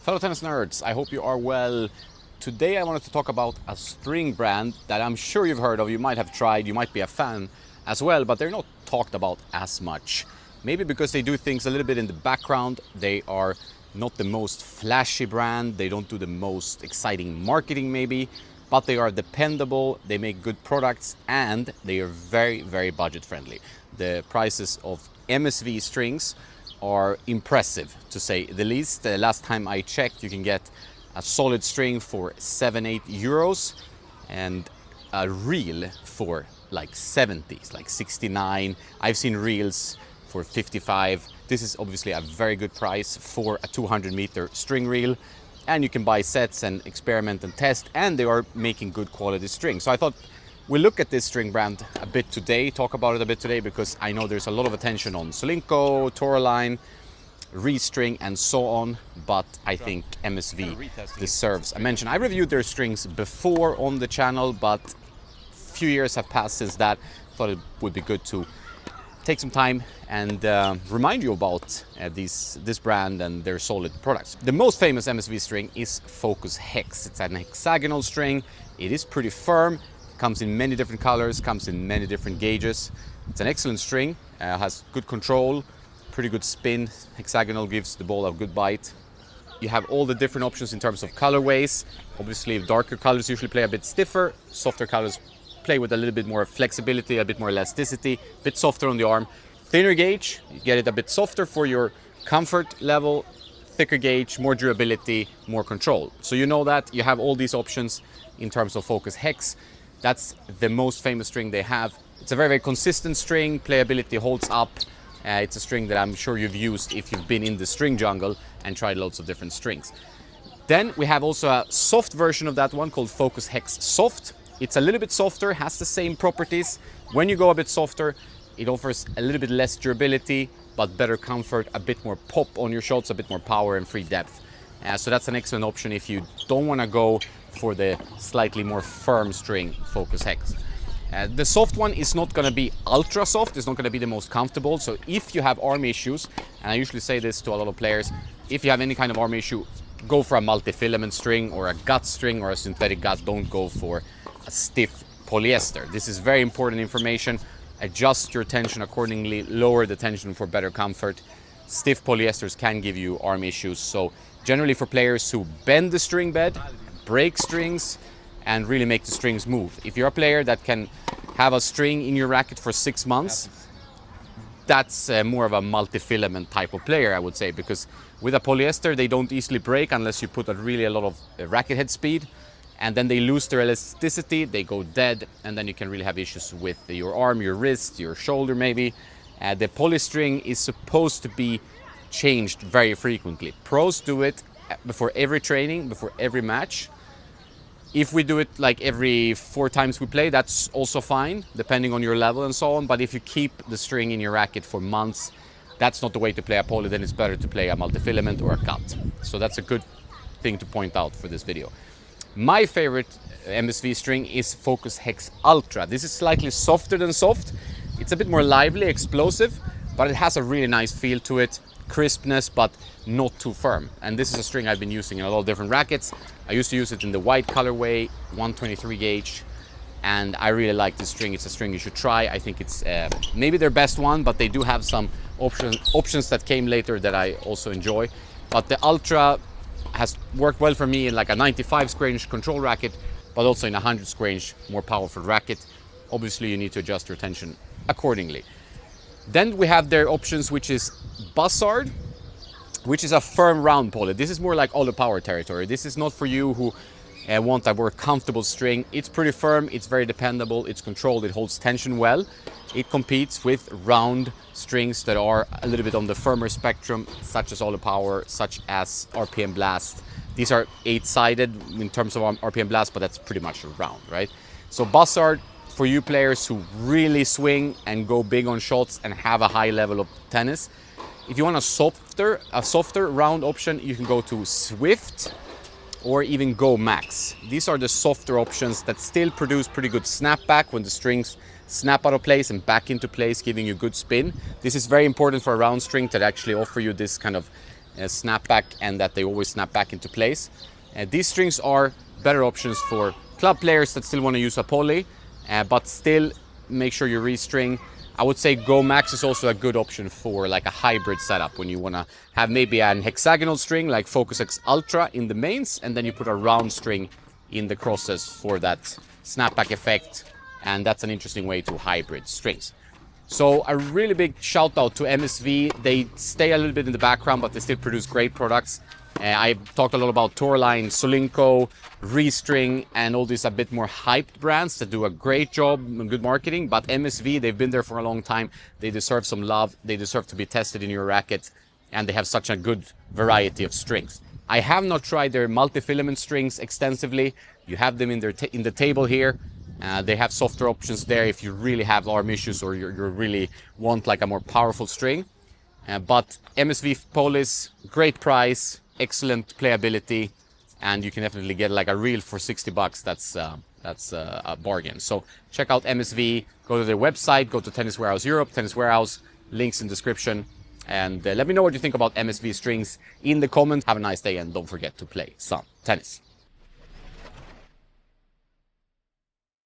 Fellow tennis nerds, I hope you are well. Today I wanted to talk about a string brand that I'm sure you've heard of, you might have tried, you might be a fan as well, but they're not talked about as much. Maybe because they do things a little bit in the background, they are not the most flashy brand, they don't do the most exciting marketing maybe, but they are dependable, they make good products, and they are very, very budget friendly. The prices of MSV Strings are impressive, to say the least. Last time I checked, you can get a solid string for 7-8 euros and a reel for like 70s, like 69. I've seen reels for 55. This is obviously a very good price for a 200-meter string reel, and you can buy sets and experiment and test, and they are making good quality strings. So I thought we'll look at this string brand a bit today, talk about it a bit today, because I know there's a lot of attention on Solinco, Toraline, Restring, and so on, but I think MSV deserves a mention. I reviewed their strings before on the channel, but a few years have passed since that. Thought it would be good to take some time and remind you about this brand and their solid products. The most famous MSV string is Focus Hex. It's an hexagonal string. It is pretty firm. Comes in many different colors, comes in many different gauges. It's an excellent string, has good control, pretty good spin. Hexagonal gives the ball a good bite. You have all the different options in terms of colorways. Obviously, darker colors usually play a bit stiffer. Softer colors play with a little bit more flexibility, a bit more elasticity, a bit softer on the arm. Thinner gauge, you get it a bit softer for your comfort level. Thicker gauge, more durability, more control. So you know that you have all these options in terms of Focus Hex. That's the most famous string they have. It's a very, very consistent string. Playability holds up. It's a string that I'm sure you've used if you've been in the string jungle and tried loads of different strings. Then we have also a soft version of that one called Focus Hex Soft. It's a little bit softer, has the same properties. When you go a bit softer, it offers a little bit less durability, but better comfort, a bit more pop on your shots, a bit more power and free depth. So that's an excellent option if you don't want to go for the slightly more firm string Focus Hex. The soft one is not going to be ultra soft, it's not going to be the most comfortable. So if you have arm issues, and I usually say this to a lot of players, if you have any kind of arm issue, go for a multi-filament string or a gut string or a synthetic gut. Don't go for a stiff polyester. This is very important information. Adjust your tension accordingly, lower the tension for better comfort. Stiff polyesters can give you arm issues. So generally for players who bend the string bed, break strings, and really make the strings move. If you're a player that can have a string in your racket for 6 months, that's more of a multi-filament type of player, I would say, because with a polyester, they don't easily break unless you put a lot of racket head speed, and then they lose their elasticity, they go dead, and then you can really have issues with your arm, your wrist, your shoulder maybe. The polystring is supposed to be changed very frequently. Pros do it before every training, before every match. If we do it like every 4 times we play, that's also fine, depending on your level and so on. But if you keep the string in your racket for months, that's not the way to play a poly. Then it's better to play a multi-filament or a cut. So that's a good thing to point out for this video. My favorite MSV string is Focus Hex Ultra. This is slightly softer than soft. It's a bit more lively, explosive, but it has a really nice feel to it. Crispness, but not too firm. And this is a string I've been using in a lot of different rackets. I used to use it in the white colorway, 123 gauge, and I really like this string. It's a string you should try. I think it's maybe their best one, but they do have some options that came later that I also enjoy. But the Ultra has worked well for me in like a 95 square inch control racket, but also in a 100 square inch more powerful racket. Obviously you need to adjust your tension accordingly. Then we have their options, which is Bussard, which is a firm round poly. This is more like all the power territory. This is not for you who want a more comfortable string. It's pretty firm, it's very dependable, it's controlled, it holds tension well. It competes with round strings that are a little bit on the firmer spectrum, such as all the power, such as RPM Blast. These are 8-sided in terms of RPM Blast, but that's pretty much round, right? So Bussard, for you players who really swing and go big on shots and have a high level of tennis. If you want a softer round option, you can go to Swift or even Go Max. These are the softer options that still produce pretty good snapback when the strings snap out of place and back into place, giving you good spin. This is very important for a round string to actually offer you this kind of snapback and that they always snap back into place. These strings are better options for club players that still want to use a poly, but still make sure you restring. I would say Go Max is also a good option for like a hybrid setup when you want to have maybe an hexagonal string like Focus Hex Ultra in the mains, and then you put a round string in the crosses for that snapback effect, and that's an interesting way to hybrid strings. So a really big shout out to MSV. They stay a little bit in the background, but they still produce great products. I've talked a lot about Tourline, Solinco, Restring, and all these a bit more hyped brands that do a great job and good marketing. But MSV, they've been there for a long time. They deserve some love. They deserve to be tested in your racket. And they have such a good variety of strings. I have not tried their multi-filament strings extensively. You have them in the table here. They have softer options there if you really have arm issues or you really want like a more powerful string. But MSV Polis, great price, excellent playability, and you can definitely get like a reel for 60 bucks. That's a bargain. So check out MSV, go to their website, go to Tennis Warehouse Europe, Tennis Warehouse, links in description, and let me know what you think about MSV strings in the comments. Have a nice day and don't forget to play some tennis.